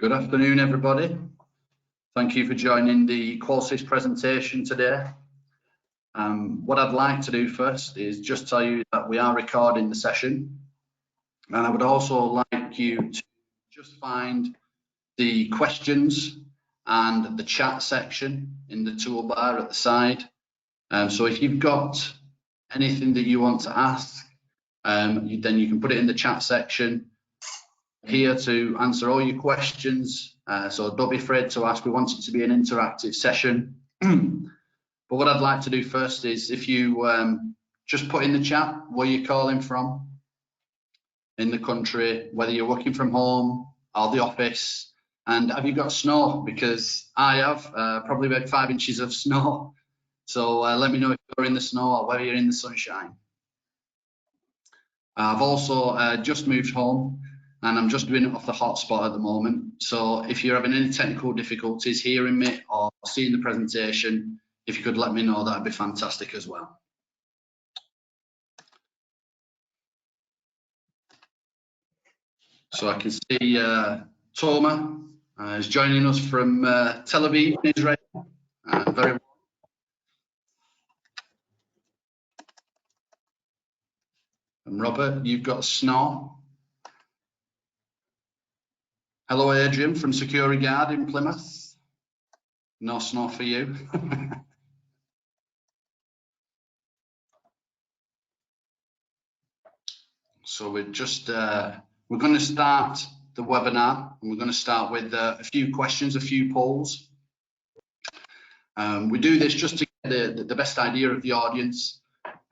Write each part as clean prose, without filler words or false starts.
Good afternoon, everybody. Thank you for joining the Qolsys presentation today. What I'd like to do first is just tell you that we are recording the session, and I would also like you to just find the questions and the chat section in the toolbar at the side. So if you've got anything that you want to ask, then you can put it in the chat section. Here to answer all your questions, so don't be afraid to ask. We want it to be an interactive session. But what I'd like to do first is if you just put in the chat where you're calling from in the country, whether you're working from home or the office, and have you got snow? Because I have probably about 5 inches of snow. So let me know if you're in the snow or whether you're in the sunshine. I've also just moved home, and I'm just doing it off the hotspot at the moment. So if you're having any technical difficulties hearing me or seeing the presentation, if you could let me know, that'd be fantastic as well. So I can see Toma is joining us from Tel Aviv, Israel. Very well. And Robert, you've got snow. Hello, Adrian from Security Guard in Plymouth. No snow for you. So we're going to start the webinar, and we're going to start with a few questions, a few polls. We do this just to get the best idea of the audience.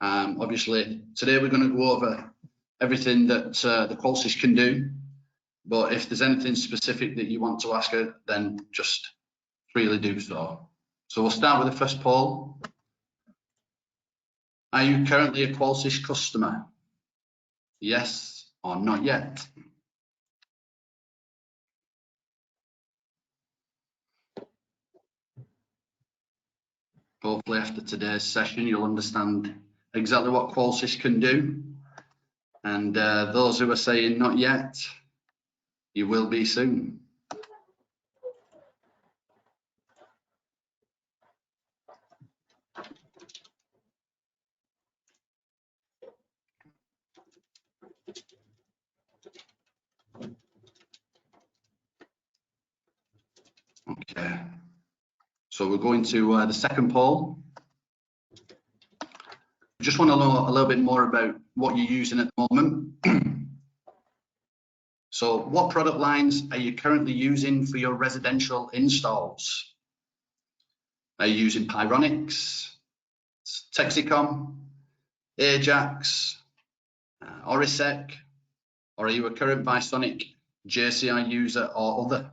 Obviously, today we're going to go over everything that the Qolsys can do. But if there's anything specific that you want to ask her, then just freely do so. So we'll start with the first poll. Are you currently a Qolsys customer? Yes or not yet? Hopefully after today's session, you'll understand exactly what Qolsys can do. And those who are saying not yet, you will be soon. Okay, so we're going to the second poll. Just want to know a little bit more about what you're using at the moment. So what product lines are you currently using for your residential installs? Are you using Pyronics, Texicom, Ajax, Orisec, or are you a current Visonic JCI user or other?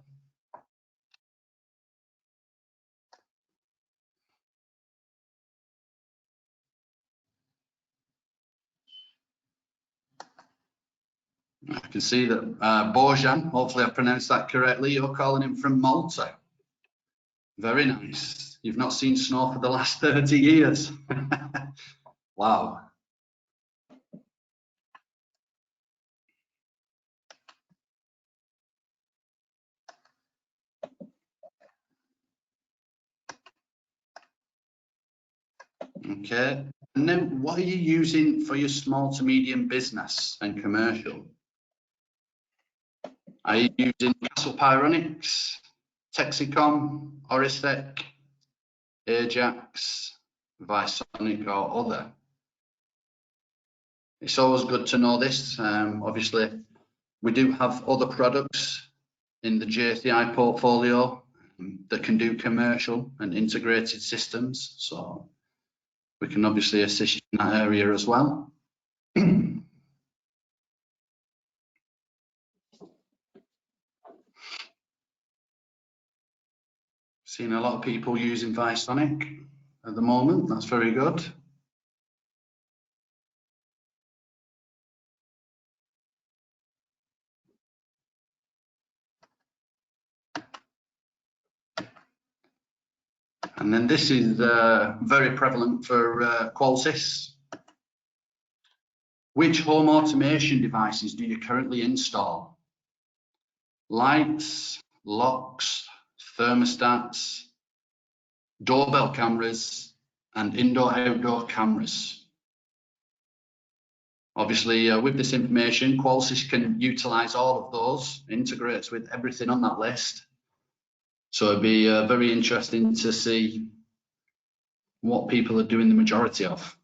I can see that Bojan, hopefully I pronounced that correctly, you're calling him from Malta. Very nice. You've not seen snow for the last 30 years. Wow. Okay, and then what are you using for your small to medium business and commercial? Are you using Castle Pyronics, Texicom, Orisec, Ajax, Visonic or other? It's always good to know this. Obviously, we do have other products in the JCI portfolio that can do commercial and integrated systems. So we can obviously assist you in that area as well. Seeing a lot of people using Visonic at the moment. That's very good. And then this is very prevalent for Qolsys. Which home automation devices do you currently install? Lights, locks, thermostats, doorbell cameras, and indoor-outdoor cameras. Obviously, with this information, Qolsys can utilize all of those, integrates with everything on that list. So it'd be very interesting to see what people are doing the majority of.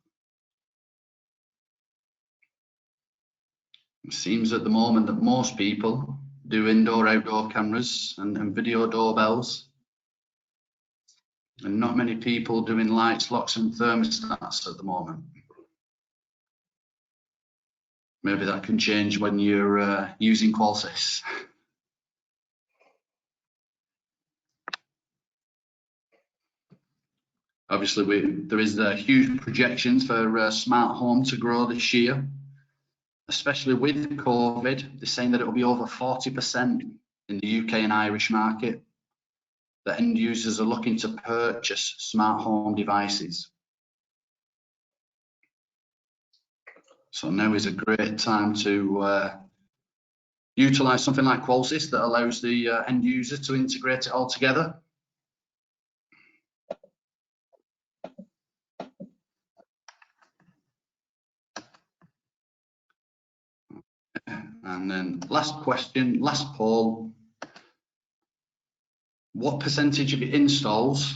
It seems at the moment that most people do indoor-outdoor cameras and video doorbells, and not many people doing lights, locks, and thermostats at the moment. Maybe that can change when you're using Qolsys. Obviously, there is huge projections for smart home to grow this year, especially with COVID. They're saying that it will be over 40% in the UK and Irish market that end users are looking to purchase smart home devices. So now is a great time to utilize something like Qolsys that allows the end user to integrate it all together. And then last question, last poll. What percentage of your installs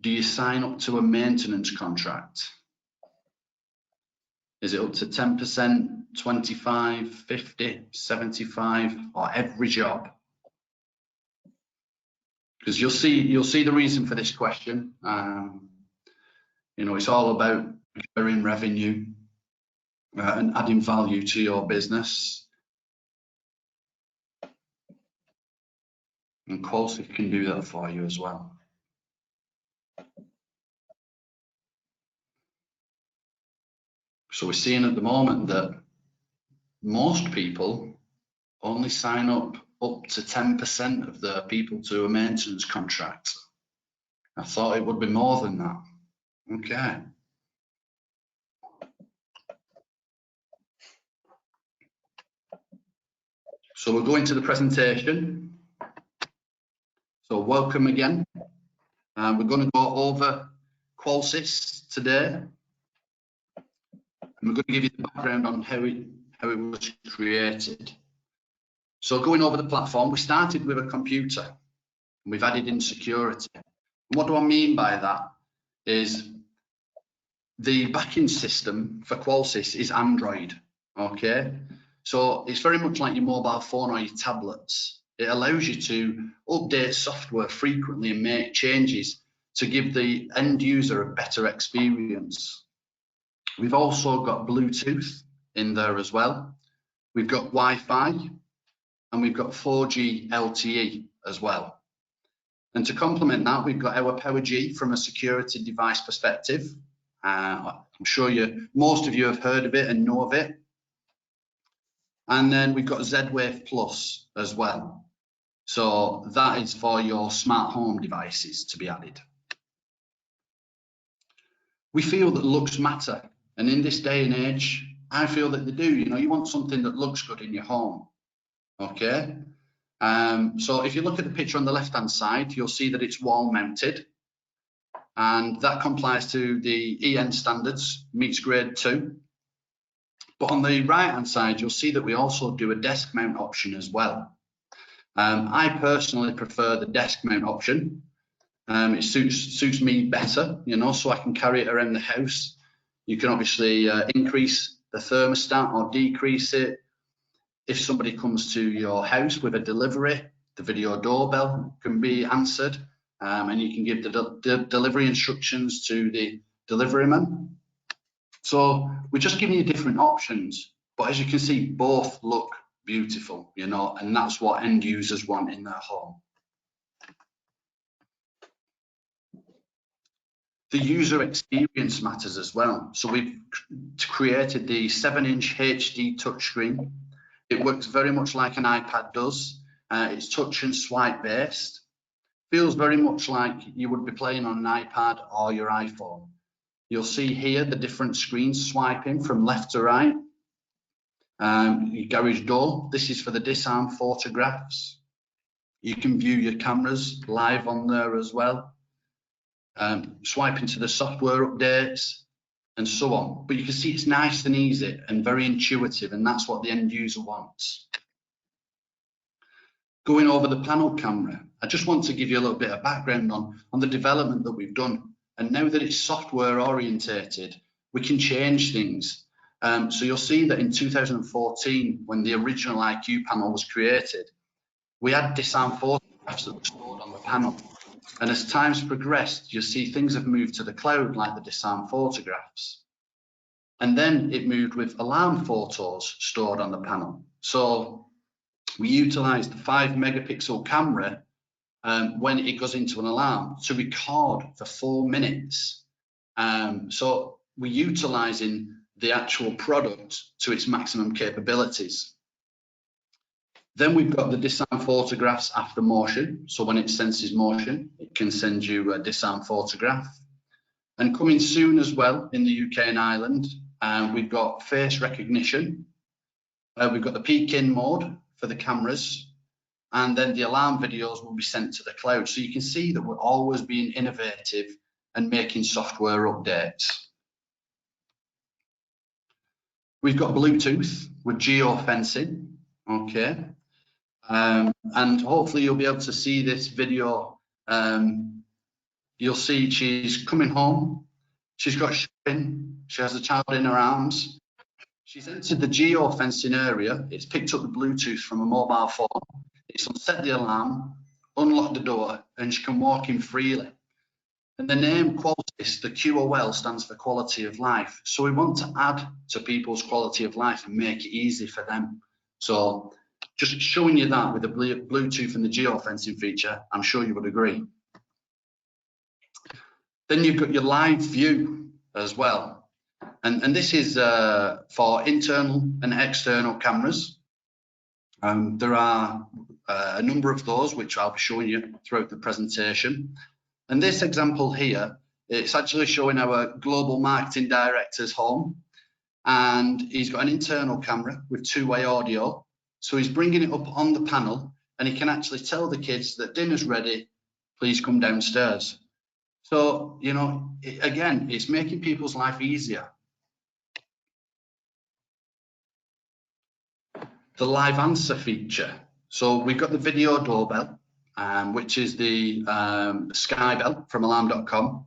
do you sign up to a maintenance contract? Is it up to 10%, 25, 50, 75, or every job? Because you'll see the reason for this question. You know, it's all about recurring revenue and adding value to your business. And Qolsys can do that for you as well. So we're seeing at the moment that most people only sign up to 10% of the people to a maintenance contract. I thought it would be more than that. Okay. So we'll go into the presentation. So welcome again. We're going to go over Qolsys today. And we're going to give you the background on how it was created. So going over the platform, we started with a computer and we've added in security. And what do I mean by that? Is the backing system for Qolsys is Android, okay? So it's very much like your mobile phone or your tablets. It allows you to update software frequently and make changes to give the end user a better experience. We've also got Bluetooth in there as well. We've got Wi-Fi and we've got 4G LTE as well. And to complement that, we've got our PowerG from a security device perspective. I'm sure most of you have heard of it and know of it. And then we've got Z-Wave Plus as well. So that is for your smart home devices to be added. We feel that looks matter. And in this day and age, I feel that they do. You know, you want something that looks good in your home. Okay. So if you look at the picture on the left-hand side, you'll see that it's wall mounted. And that complies to the EN standards, meets grade 2. But on the right-hand side, you'll see that we also do a desk mount option as well. I personally prefer the desk mount option. It suits me better, you know, so I can carry it around the house. You can obviously increase the thermostat or decrease it. If somebody comes to your house with a delivery, the video doorbell can be answered, and you can give the delivery instructions to the deliveryman. So we're just giving you different options, but as you can see, both look beautiful, you know, and that's what end users want in their home. The user experience matters as well. So we've created the 7-inch HD touchscreen. It works very much like an iPad does. It's touch and swipe based. Feels very much like you would be playing on an iPad or your iPhone. You'll see here the different screens swiping from left to right. Your garage door, this is for the disarm photographs. You can view your cameras live on there as well. Swipe into the software updates and so on. But you can see it's nice and easy and very intuitive, and that's what the end user wants. Going over the panel camera, I just want to give you a little bit of background on the development that we've done. And now that it's software orientated, we can change things. So you'll see that in 2014, when the original IQ panel was created, we had disarm photographs that were stored on the panel. And as time's progressed, you'll see things have moved to the cloud, like the disarm photographs. And then it moved with alarm photos stored on the panel. So we utilise the 5-megapixel camera when it goes into an alarm to record for 4 minutes. So we're utilising the actual product to its maximum capabilities. Then we've got the disarm photographs after motion. So when it senses motion, it can send you a disarm photograph. And coming soon as well in the UK and Ireland, we've got face recognition. We've got the peek-in mode for the cameras. And then the alarm videos will be sent to the cloud. So you can see that we're always being innovative and making software updates. We've got Bluetooth with geofencing, okay. And hopefully you'll be able to see this video. You'll see she's coming home. She's got shopping. She has a child in her arms. She's entered the geofencing area. It's picked up the Bluetooth from a mobile phone. It's unset the alarm, unlocked the door, and she can walk in freely. And the name Qolsys, the QOL, stands for quality of life. So we want to add to people's quality of life and make it easy for them. So just showing you that with the Bluetooth and the geofencing feature, I'm sure you would agree. Then you've got your live view as well. And this is for internal and external cameras. There are a number of those, which I'll be showing you throughout the presentation. And this example here, it's actually showing our global marketing director's home. And he's got an internal camera with two-way audio. So he's bringing it up on the panel, and he can actually tell the kids that dinner's ready, please come downstairs. So, you know, again, it's making people's life easier. The live answer feature. So we've got the video doorbell, which is the Sky Bell from alarm.com.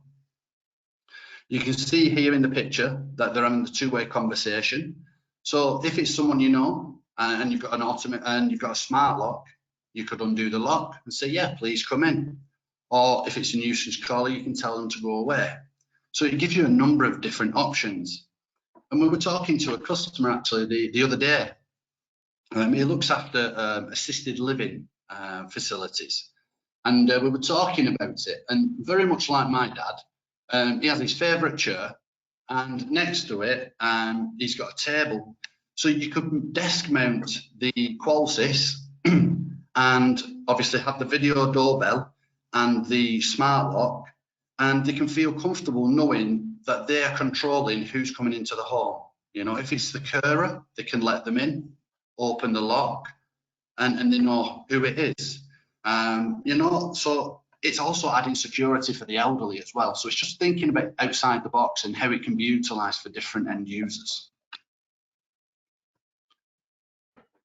You can see here in the picture that they're having the two-way conversation. So if it's someone you know and you've got a smart lock, you could undo the lock and say, yeah, please come in. Or if it's a nuisance caller, you can tell them to go away. So it gives you a number of different options. And we were talking to a customer actually the other day. He looks after assisted living facilities. And we were talking about it. And very much like my dad, he has his favourite chair. And next to it, he's got a table. So you could desk mount the Qolsys and obviously have the video doorbell and the smart lock, and they can feel comfortable knowing that they are controlling who's coming into the home. You know, if it's the carer, they can let them in, open the lock, and they know who it is. You know, so it's also adding security for the elderly as well. So it's just thinking about outside the box and how it can be utilised for different end users.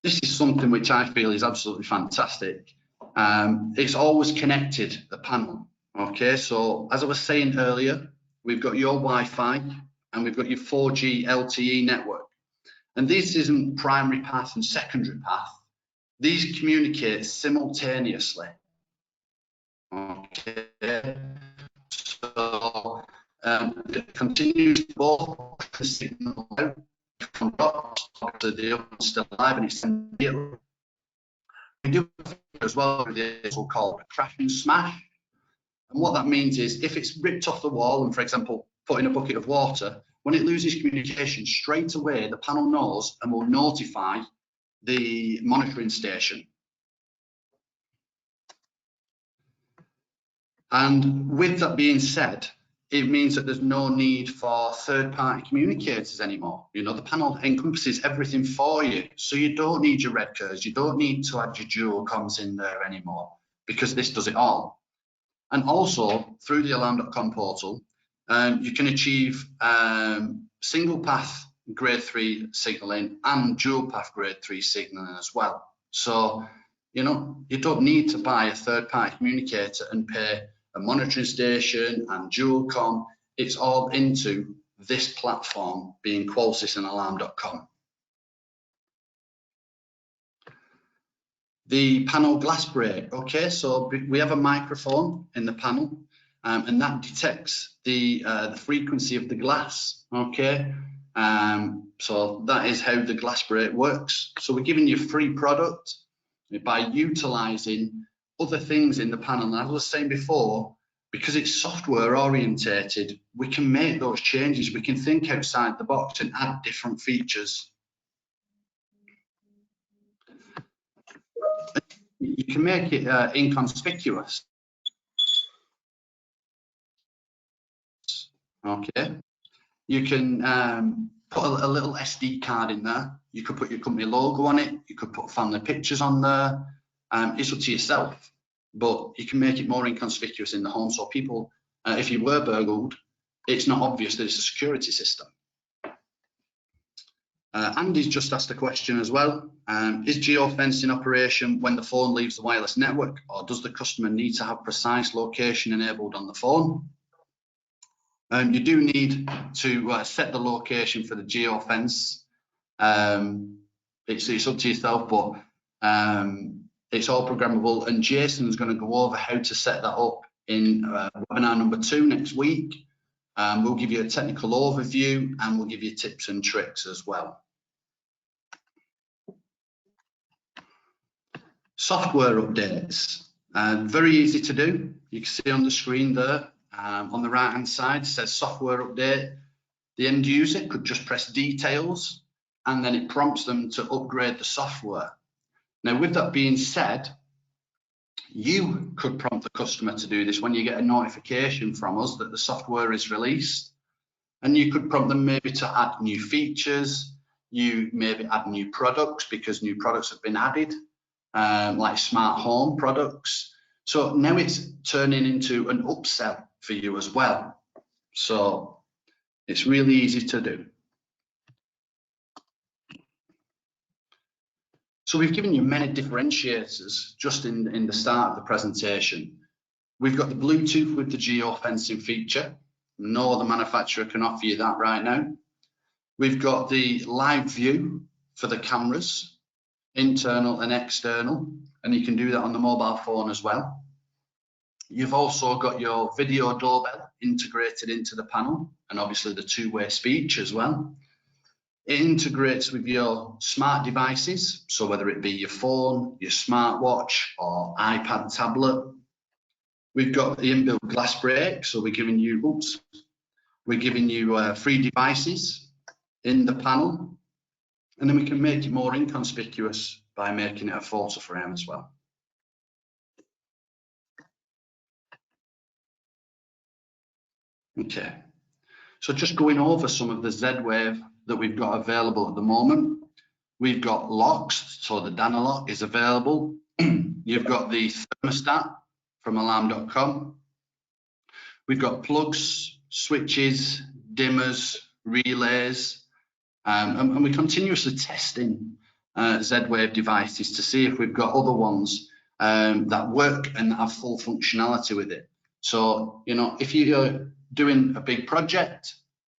This is something which I feel is absolutely fantastic. It's always connected, the panel. Okay, so as I was saying earlier, we've got your Wi-Fi and we've got your 4G LTE network. And this isn't primary path and secondary path. These communicate simultaneously. Okay, so it continues both the signal out from dots to the other still alive, and it's immediately. We do as well with the so-called crash and smash. And what that means is if it's ripped off the wall and, for example, put in a bucket of water, when it loses communication, straight away the panel knows and will notify the monitoring station. And with that being said, it means that there's no need for third-party communicators anymore. You know, the panel encompasses everything for you. So you don't need your red curves. You don't need to add your dual comms in there anymore. because this does it all. And also through the alarm.com portal, you can achieve single path grade 3 signaling and dual path grade 3 signaling as well. So, you don't need to buy a third party communicator and pay a monitoring station and dual com. It's all into this platform, being Qolsys and alarm.com. The panel glass break. Okay, so we have a microphone in the panel, and that detects the frequency of the glass. Okay, so that is how the glass break works. So we're giving you free product by utilizing other things in the panel. And as I was saying before, because it's software orientated, we can make those changes. We can think outside the box and add different features. You can make it inconspicuous. Okay. You can put a little SD card in there. You could put your company logo on it. You could put family pictures on there. It's up to yourself, but you can make it more inconspicuous in the home. So people, if you were burgled, it's not obvious that it's a security system. Andy's just asked a question as well. Is geofence in operation when the phone leaves the wireless network, or does the customer need to have precise location enabled on the phone? You do need to set the location for the geofence. It's up to yourself, but it's all programmable, and Jason's going to go over how to set that up in webinar number 2 next week. We'll give you a technical overview and we'll give you tips and tricks as well. Software updates, very easy to do. You can see on the screen there, on the right hand side, it says software update. The end user could just press details and then it prompts them to upgrade the software. Now, with that being said, you could prompt the customer to do this when you get a notification from us that the software is released, and you could prompt them maybe to add new features. You maybe add new products because new products have been added, like smart home products. So now it's turning into an upsell for you as well. So it's really easy to do. So we've given you many differentiators just in the start of the presentation. We've got the Bluetooth with the geofencing feature. No other manufacturer can offer you that right now. We've got the live view for the cameras, internal and external, and you can do that on the mobile phone as well. You've also got your video doorbell integrated into the panel, and obviously the two-way speech as well. It integrates with your smart devices, so whether it be your phone, your smartwatch, or iPad tablet. We've got the inbuilt glass break, so we're giving you free devices in the panel, and then we can make it more inconspicuous by making it a photo frame as well. Okay, so just going over some of the Z-Wave that we've got available at the moment. We've got locks, so the Dana lock is available. You've got the thermostat from alarm.com. We've got plugs, switches, dimmers, relays, and we're continuously testing Z-Wave devices to see if we've got other ones that work and that have full functionality with it. So, if you're doing a big project,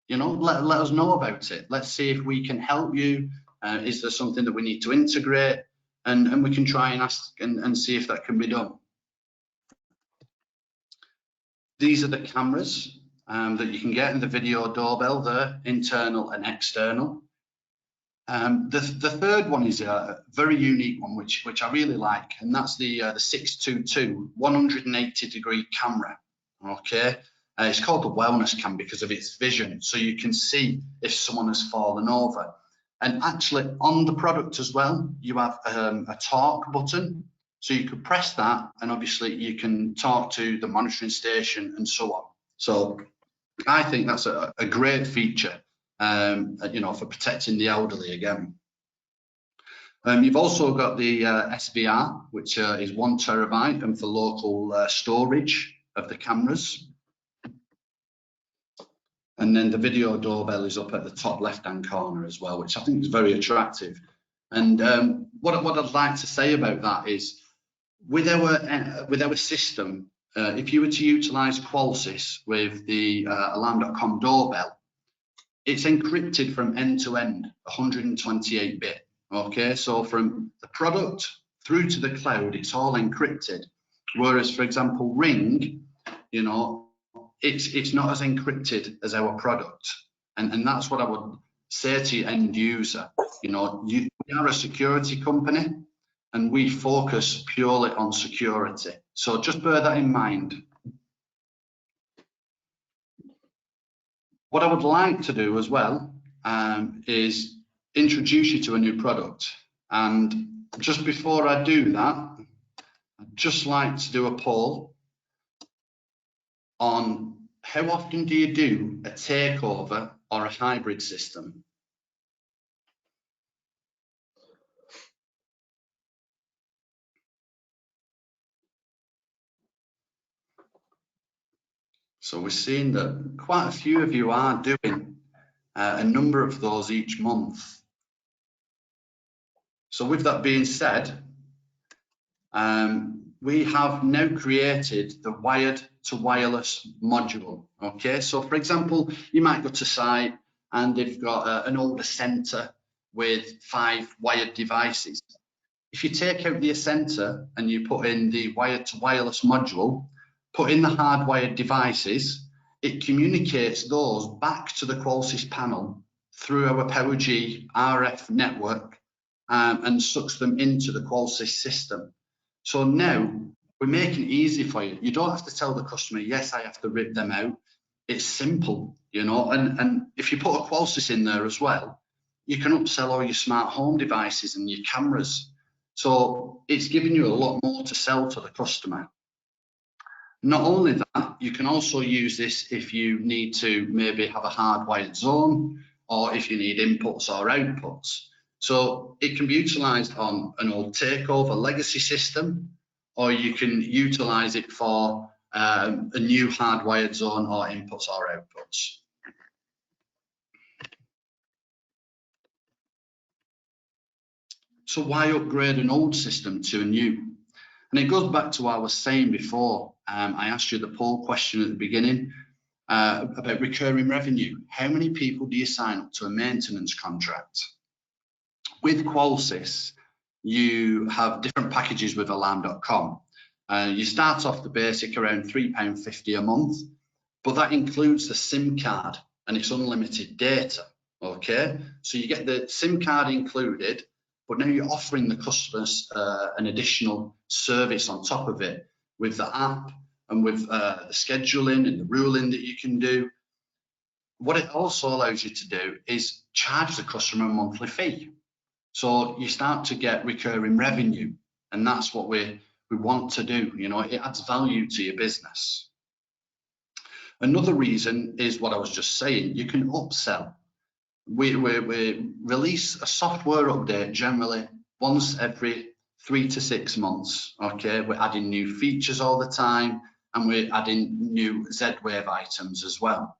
let us know about it. Let's see if we can help you. Is there something that we need to integrate? And we can try and ask and see if that can be done. These are the cameras that you can get in the video doorbell there, internal and external. The third one is a very unique one, which I really like, and that's the 622 180-degree camera. Okay. It's called the wellness cam because of its vision, so you can see if someone has fallen over. And actually on the product as well, you have a talk button, so you could press that and obviously you can talk to the monitoring station and so on. So I think that's a great feature, for protecting the elderly again. You've also got the SVR, which is 1 terabyte, and for local storage of the cameras. And then the video doorbell is up at the top left-hand corner as well, which I think is very attractive. And what I'd like to say about that is, with our system, if you were to utilise Qolsys with the Alarm.com doorbell, it's encrypted from end to end, 128-bit. Okay, so from the product through to the cloud, it's all encrypted. Whereas, for example, Ring, you know, it's not as encrypted as our product, and that's what I would say to your end user. You know, we are a security company, and we focus purely on security. So just bear that in mind. What I would like to do as well is introduce you to a new product. And just before I do that, I'd just like to do a poll on how often do you do a takeover or a hybrid system? So we're seeing that quite a few of you are doing a number of those each month. So with that being said, we have now created the wired to wireless module. Okay, so for example, you might go to site and they've got an older center with 5 wired devices. If you take out the center and you put in the wired to wireless module, put in the hardwired devices, it communicates those back to the Qolsys panel through our PowerG RF network and sucks them into the Qolsys system. So now we're making it easy for you. You don't have to tell the customer, yes, I have to rip them out. It's simple, you know, and if you put a Qolsys in there as well, you can upsell all your smart home devices and your cameras. So it's giving you a lot more to sell to the customer. Not only that, you can also use this if you need to maybe have a hardwired zone, or if you need inputs or outputs. So it can be utilised on an old Takeover legacy system, or you can utilise it for a new hardwired zone or inputs or outputs. So why upgrade an old system to a new? And it goes back to what I was saying before. I asked you the poll question at the beginning about recurring revenue. How many people do you sign up to a maintenance contract? With Qolsys, you have different packages with Alarm.com. You start off the basic around £3.50 a month, but that includes the SIM card and it's unlimited data. Okay, so you get the SIM card included, but now you're offering the customers an additional service on top of it with the app and with the scheduling and the ruling that you can do. What it also allows you to do is charge the customer a monthly fee. So you start to get recurring revenue, and that's what we want to do. You know, it adds value to your business. Another reason is what I was just saying, you can upsell. We release a software update generally once every 3 to 6 months. Okay, we're adding new features all the time, and we're adding new Z-Wave items as well.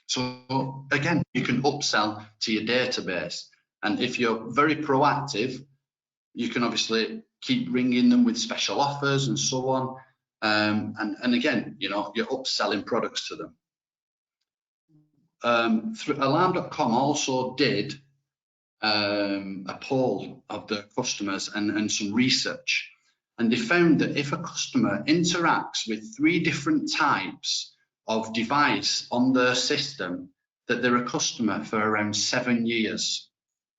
So again, you can upsell to your database. And if you're very proactive, you can obviously keep ringing them with special offers and so on. And again, you know, you're upselling products to them. Alarm.com also did a poll of the customers and some research, and they found that if a customer interacts with 3 different types of device on their system, that they're a customer for around 7 years.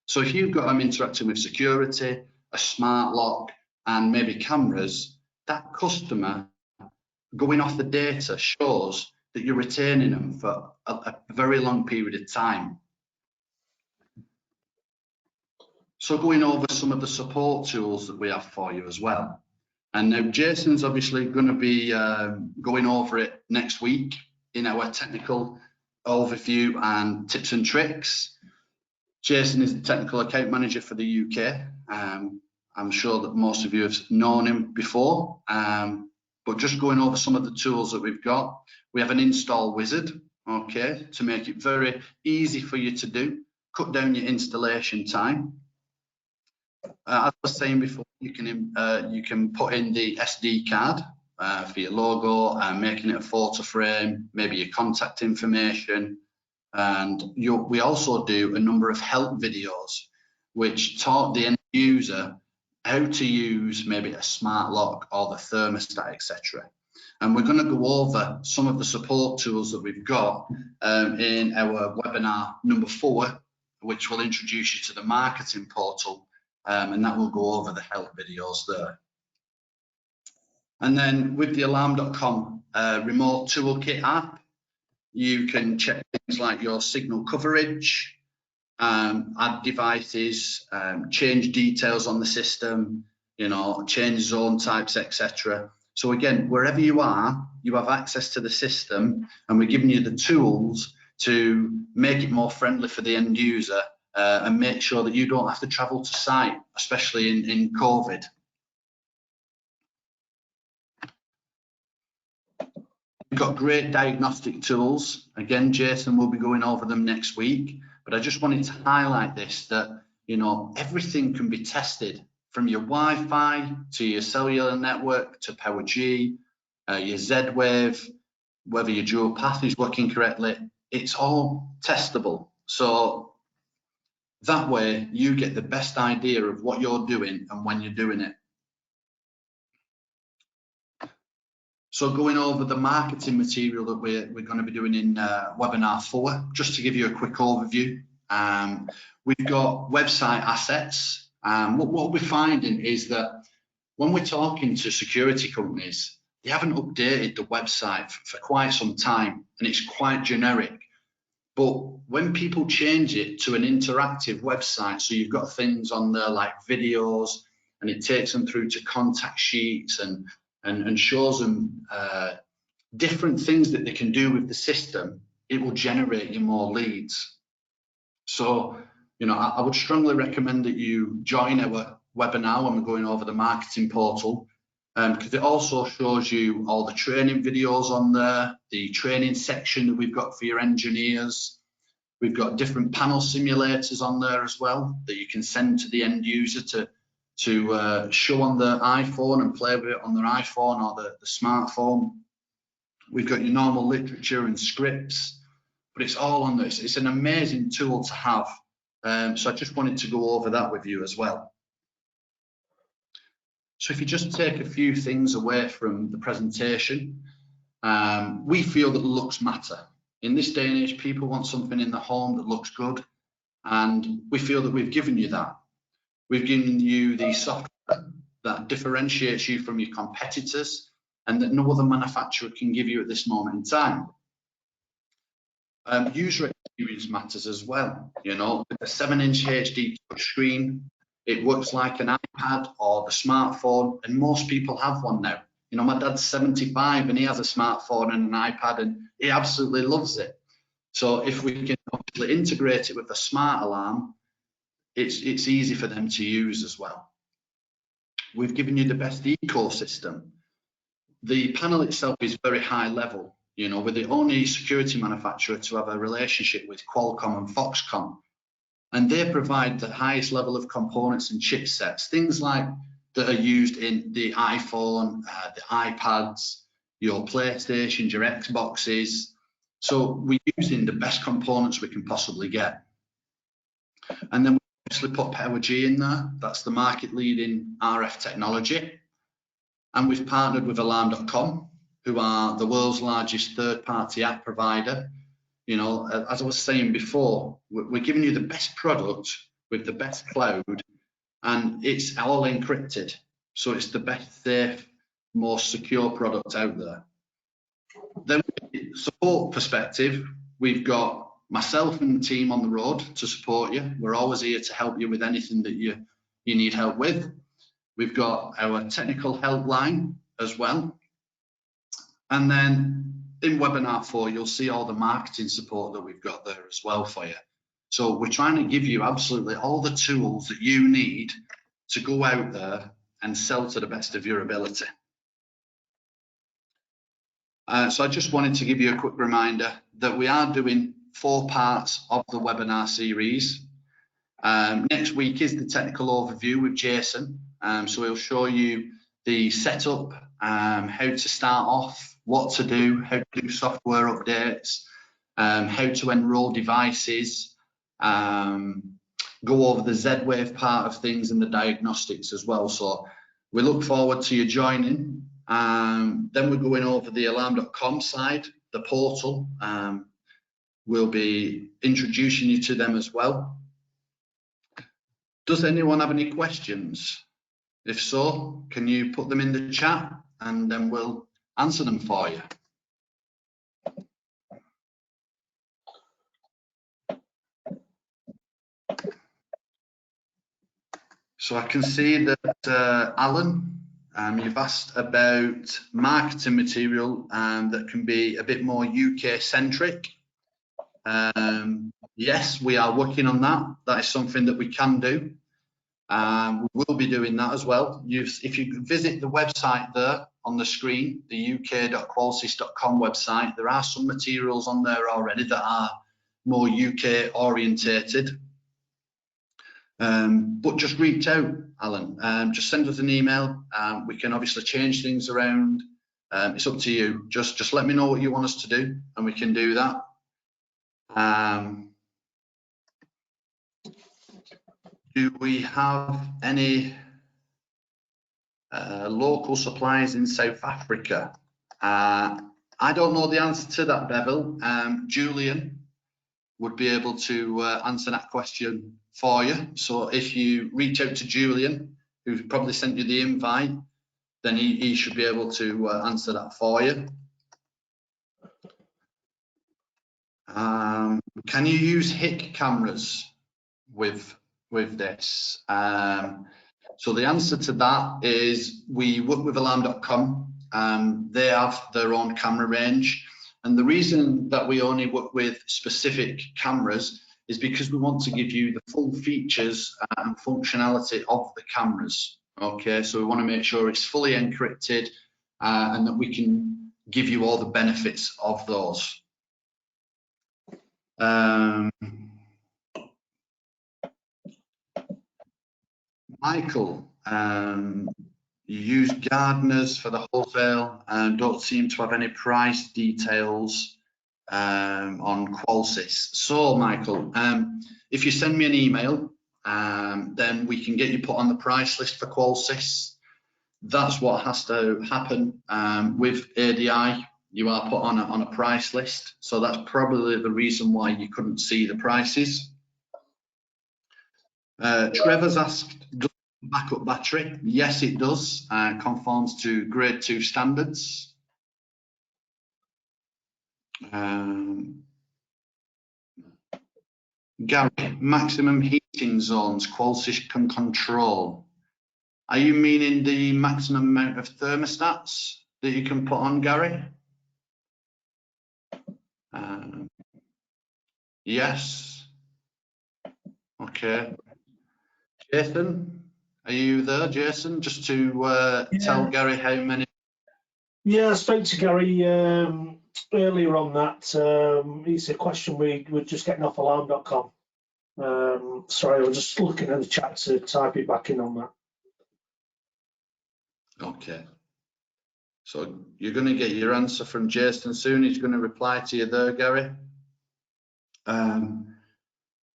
So if you've got them interacting with security, a smart lock, and maybe cameras, that customer going off the data shows that you're retaining them for a very long period of time. So going over some of the support tools that we have for you as well. And now Jason's obviously going to be going over it next week in our technical overview and tips and tricks. Jason is the technical account manager for the UK. I'm sure that most of you have known him before, but just going over some of the tools that we've got. We have an install wizard, okay, to make it very easy for you to do, cut down your installation time. As I was saying before, you can put in the SD card for your logo, making it a photo frame, maybe your contact information. And we also do a number of help videos which taught the end user how to use maybe a smart lock or the thermostat, etc. And we're going to go over some of the support tools that we've got in our webinar number 4, which will introduce you to the marketing portal, and that will go over the help videos there. And then with the alarm.com remote toolkit app, you can check things like your signal coverage, add devices, change details on the system, change zone types, etc. So again, wherever you are, you have access to the system, and we're giving you the tools to make it more friendly for the end user and make sure that you don't have to travel to site, especially in COVID. We've got great diagnostic tools. Again, Jason will be going over them next week, but I just wanted to highlight this, that everything can be tested, from your Wi-Fi to your cellular network to Power G, your Z-Wave, whether your dual path is working correctly. It's all testable. So that way you get the best idea of what you're doing and when you're doing it. So going over the marketing material that we're going to be doing in webinar 4, just to give you a quick overview. We've got website assets. What we're finding is that when we're talking to security companies, they haven't updated the website for quite some time, and it's quite generic. But when people change it to an interactive website, so you've got things on there like videos, and it takes them through to contact sheets and shows them different things that they can do with the system, it will generate you more leads. So, I would strongly recommend that you join our webinar when we're going over the marketing portal, because it also shows you all the training videos on there, the training section that we've got for your engineers. We've got different panel simulators on there as well that you can send to the end user to show on their iPhone and play with it on their iPhone or the smartphone. We've got your normal literature and scripts, but it's all on this. It's an amazing tool to have. So I just wanted to go over that with you as well. So if you just take a few things away from the presentation, we feel that looks matter. In this day and age, people want something in the home that looks good, and we feel that we've given you that. We've given you the software that differentiates you from your competitors and that no other manufacturer can give you at this moment in time. User experience matters as well. With a 7-inch HD touchscreen, it works like an iPad or the smartphone, and most people have one now. My dad's 75 and he has a smartphone and an iPad, and he absolutely loves it. So if we can obviously integrate it with a smart alarm, it's easy for them to use as well. We've given you the best ecosystem. The panel itself is very high level. We're the only security manufacturer to have a relationship with Qualcomm and Foxconn, and they provide the highest level of components and chipsets, things like that are used in the iPhone, the iPads, your PlayStations, your Xboxes. So we're using the best components we can possibly get. And then we obviously put Power G in there. That's the market leading RF technology. And we've partnered with alarm.com, who are the world's largest third-party app provider. As I was saying before, we're giving you the best product with the best cloud, and it's all encrypted. So it's the best safe, most secure product out there. Then from the support perspective, we've got myself and the team on the road to support you. We're always here to help you with anything that you need help with. We've got our technical helpline as well. And then in webinar 4, you'll see all the marketing support that we've got there as well for you. So we're trying to give you absolutely all the tools that you need to go out there and sell to the best of your ability. So I just wanted to give you a quick reminder that we are doing 4 parts of the webinar series. Next week is the technical overview with Jason. So he'll show you the setup, how to start off, what to do, how to do software updates, how to enroll devices, go over the Z-Wave part of things and the diagnostics as well. So we look forward to you joining. Then we're going over the alarm.com side, the portal. We'll be introducing you to them as well. Does anyone have any questions? If so, can you put them in the chat and then we'll answer them for you. So I can see that Alan, you've asked about marketing material that can be a bit more UK centric. Yes, we are working on that. That is something that we can do. We will be doing that as well. If you visit the website there on the screen, the uk.qolsys.com website, there are some materials on there already that are more UK orientated. But just reach out, Alan. Just send us an email. We can obviously change things around. It's up to you. Just let me know what you want us to do, and we can do that. Do we have any local suppliers in South Africa? I don't know the answer to that, Bevel. Julian would be able to answer that question for you. So if you reach out to Julian, who's probably sent you the invite, then he should be able to answer that for you. Can you use HIC cameras with this? So the answer to that is we work with alarm.com. They have their own camera range. And the reason that we only work with specific cameras is because we want to give you the full features and functionality of the cameras. Okay, so we want to make sure it's fully encrypted and that we can give you all the benefits of those. Michael, you use Gardeners for the wholesale and don't seem to have any price details on Qolsys. So, Michael, if you send me an email, then we can get you put on the price list for Qolsys. That's what has to happen with ADI. You are put on a price list. So that's probably the reason why you couldn't see the prices. Trevor's asked, does it backup battery? Yes, it does. Conforms to grade 2 standards. Gary, maximum heating zones Qolsys can control. Are you meaning the maximum amount of thermostats that you can put on, Gary? Yes. Okay. Jason, are you there, Jason? Just to tell Gary how many. Yeah, I spoke to Gary earlier on that. It's a question we're just getting off alarm.com. Sorry, I was just looking at the chat to type it back in on that. Okay. So you're going to get your answer from Jason soon. He's going to reply to you there, Gary.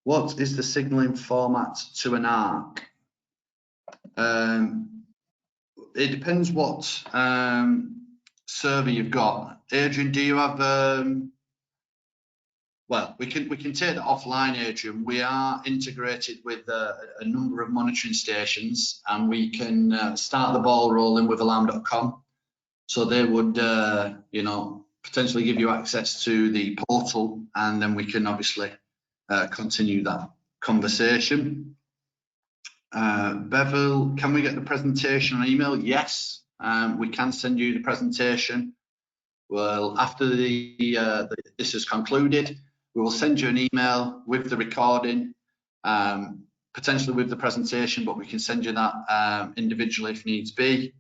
What is the signaling format to an ARC? It depends what server you've got. Adrian, do you have? Well, we can take that offline, Adrian. We are integrated with a number of monitoring stations, and we can start the ball rolling with alarm.com. So they would, you know, potentially give you access to the portal, and then we can obviously continue that conversation. Bevel, can we get the presentation on email? Yes, we can send you the presentation. Well, after this is concluded, We will send you an email with the recording, potentially with the presentation, but we can send you that individually if needs be.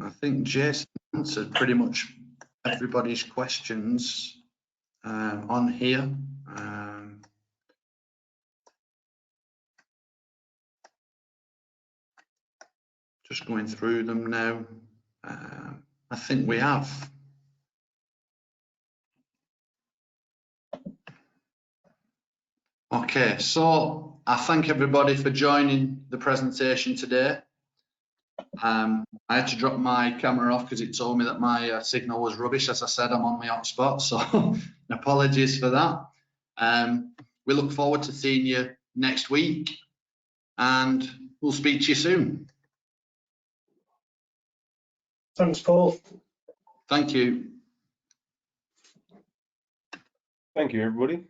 I think Jason answered pretty much everybody's questions on here. Just going through them now. I think we have. Okay, so I thank everybody for joining the presentation today. I had to drop my camera off because it told me that my signal was rubbish. As I said, I'm on my hotspot, so apologies for that. We look forward to seeing you next week, and we'll speak to you soon. Thanks, Paul. Thank you. Thank you, everybody.